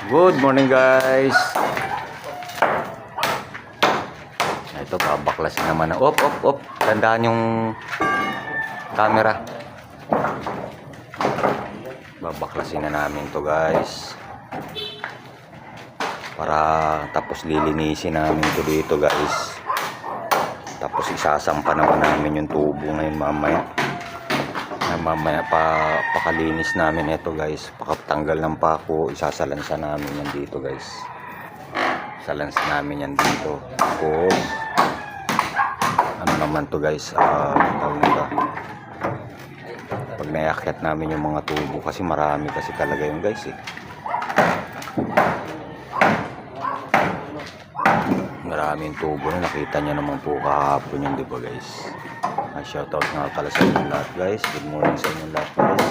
Good morning guys. Ito babaklasin naman. Op. Tandaan yung camera. Babaklasin na namin to guys. Para tapos lilinisin namin to dito guys. Tapos isasampa naman namin yung tubo ngayon mamaya. Mamaya pakalinis namin ito guys, pakatanggal ng pako, isasalansa namin yan dito guys. Salansa namin yan dito. Ano naman to guys, pag naiakyat namin yung mga tubo, kasi marami kasi talaga yung guys maraming tubo na nakita nyo naman po kahapon yun, diba guys. Shoutout nga pala sa inyong lahat guys. Good morning sa inyong lahat guys.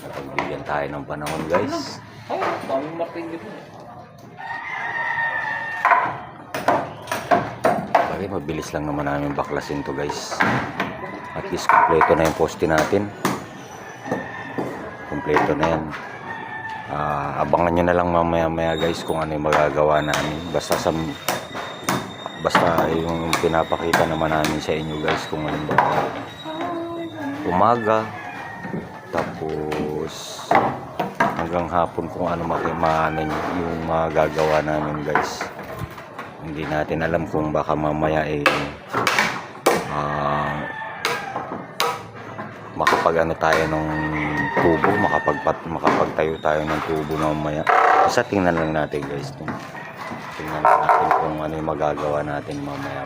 Pagbigyan tayo ng panahon guys. Bakit mabilis lang naman namin baklasin to guys. At least kompleto na yung poste natin. Kompleto na yan. Abangan nyo na lang mamaya guys kung ano yung magagawa namin. Basta yung pinapakita naman namin sa inyo guys kung ano ba umaga tapos hanggang hapon kung ano makimanan yung magagawa namin guys. Hindi natin alam kung baka mamaya makapag ano tayo ng tubo, makapagtayo tayo ng tubo na mamaya. Basta tingnan lang natin guys. Tingnan natin kung ano yung magagawa natin mamaya.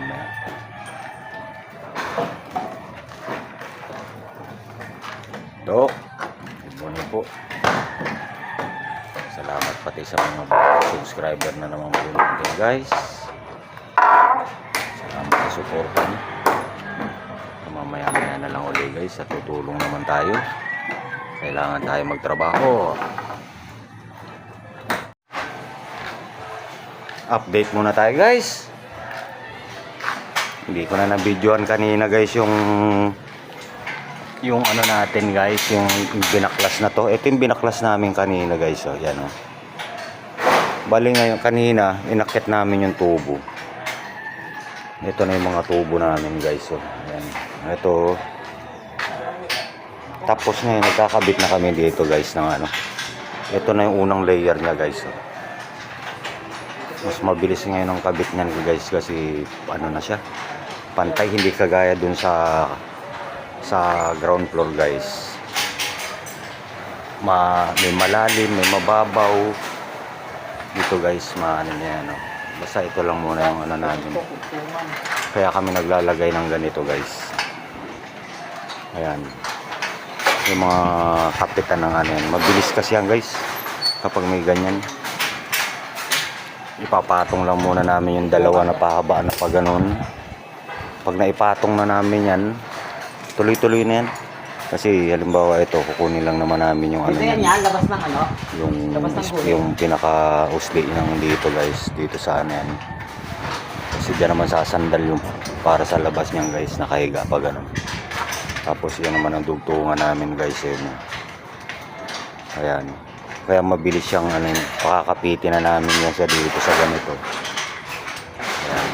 Dok, good morning po. Salamat pati sa mga subscriber na naman po natin guys. Salamat sa suporta niyo. Mamaya na lang ulit guys at tutulong naman tayo. Kailangan tayo magtrabaho. Update muna tayo guys. Hindi ko na na-videoan kanina guys yung ano natin guys, yung binaklas na to. Ito yung binaklas namin kanina guys. Yan o. Bali ngayon kanina inakyat namin yung tubo. Ito na yung mga tubo namin guys. Yan. Ito. Tapos ngayon nagkakabit na kami dito guys ng ano. Ito na yung unang layer niya guys. Mas mabilis ngayon ang kabit niyan guys kasi ano na siya, pantay, hindi kagaya dun sa ground floor guys. May malalim, may mababaw dito guys, ano niya, ano. Basta ito lang muna yung ano namin, kaya kami naglalagay ng ganito guys. Ayan yung mga kapitan ng ano yan. Mabilis kasi yan guys kapag may ganyan. Ipapatong lang muna namin yung dalawa na pahaba na pa ganun. Pag naipatong na namin yan, tuloy-tuloy na yan. Kasi halimbawa ito, kukunin lang naman namin yung ano yan, labas ng ano? Yung pinaka-usli ng dito guys, dito sa ano yan. Kasi dyan naman sasandal yung para sa labas niyan guys, nakahiga pa ganun. Tapos yan naman ang dugtungan namin guys yun. Ayan. Kaya mabilis siyang ano, pakakapitin na namin yan sa dito sa ganito. Ayan.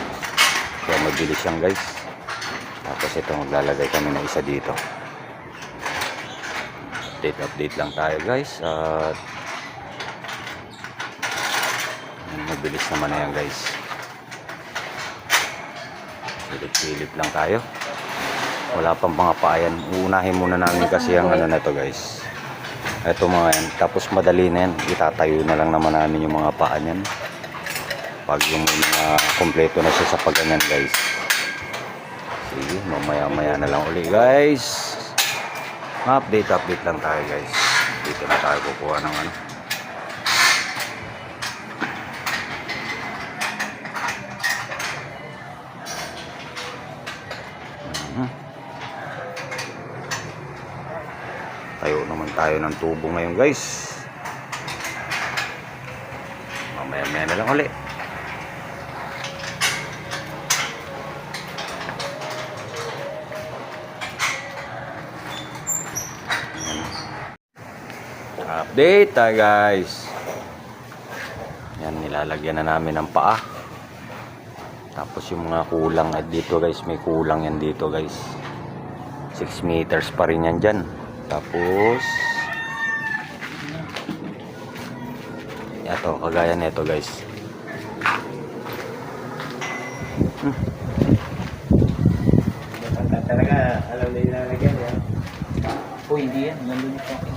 Kaya mabilis siyang guys. Tapos ito maglalagay kami na isa dito. Update lang tayo guys. At mabilis naman na yan guys. Silip-silip lang tayo. Wala pang mga paayan. Uunahin muna namin kasi ang ano na to guys. Ito mga yan. Tapos madali na yan. Itatayo na lang naman namin yung mga paa niyan. Pag yung mga kompleto na siya sa pagganyan guys. Sige, mamaya na lang uli guys. Update lang tayo guys. Dito na tayo kukuha ng ano. Tayo naman tayo ng tubo ngayon guys. Mamaya na lang ulit. Update tayo guys. Yan, nilalagyan na namin ng paa. Tapos yung mga kulang at dito guys, may kulang yan dito guys. 6 meters pa rin yan dyan. Tapos ito, kagaya nito guys. Talaga, alam na yung lalagyan yan. O hindi yan, nandun yung token.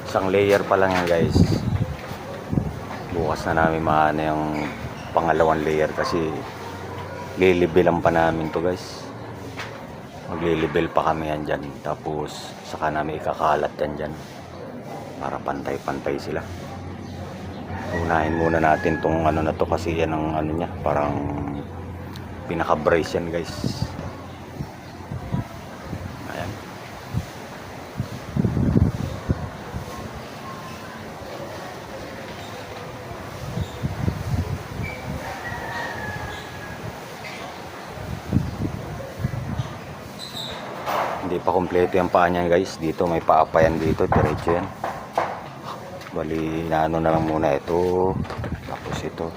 Isang layer pa lang yan guys. Bukas na namin maana yung pangalawang layer kasi lilibelan pa namin to guys. Maglilibel pa kami yan dyan. Tapos saka namin ikakalat yan dyan para pantay-pantay sila. Unahin muna natin tong ano na to kasi yan ang ano niya, parang pinaka-brace yan guys. Ayan. Hindi pa kompleto yung paa niyan guys. Dito may paa pa yan dito, diretso yan. Bali, inaano na lang muna ito. Tapos ito.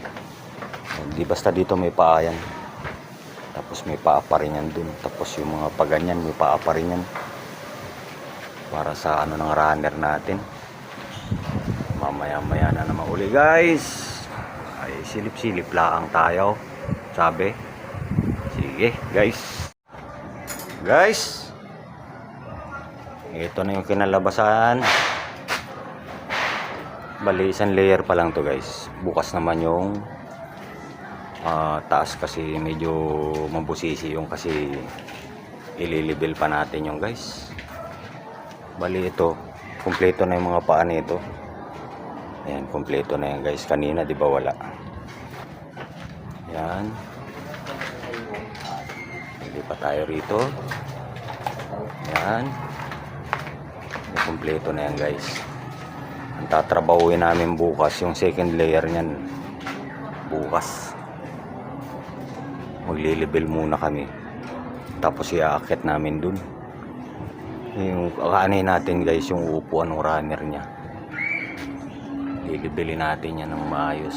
Hindi basta dito may paa yan. Tapos may paa pa rin yan dun. Tapos yung mga paganyan, may paa pa rin yan. Para sa ano ng runner natin. Mamaya-maya na naman uli guys. Ay, silip-silip lang tayo. Sabi. Sige guys. Guys. Ito na yung kinalabasan. Bali, isang layer pa lang to guys. Bukas naman yung taas kasi medyo mabusisi yung kasi ililibel pa natin yung guys. Bali ito, kumpleto na yung mga paa nito. Ayan, kumpleto na yan guys. Kanina di ba wala? Ayan. Hindi pa tayo rito. Ayan. Kumpleto na yan guys. Ang tatrabahuin namin bukas yung second layer niyan. Bukas maglilibel muna kami. Tapos iaakit namin dun. Yung kakanin natin guys, yung upuan ng runner niya. Lilibelin natin yan ng maayos.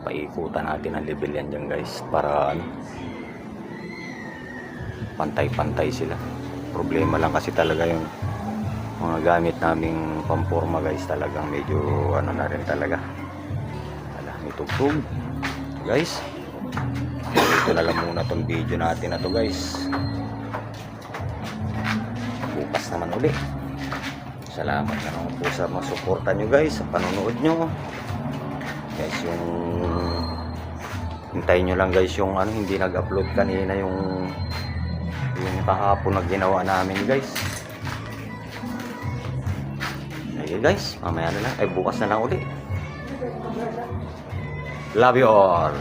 Paikutan natin ang libel yan dyan guys. Para ano, pantay-pantay sila. Problema lang kasi talaga yung mga gamit naming pamporma guys, talagang medyo ano na rin talaga. Wala, may tugtog guys. Ito na lang muna tong video natin na to guys. Bukas naman uli. Salamat na naman po sa mga suporta nyo guys, sa panonood nyo guys. Yung hintayin nyo lang guys yung ano, hindi nag-upload kanina yung kahapon na ginawa namin guys. Okay guys, mamaya na lang. Ay, bukas na lang uli. Love you all.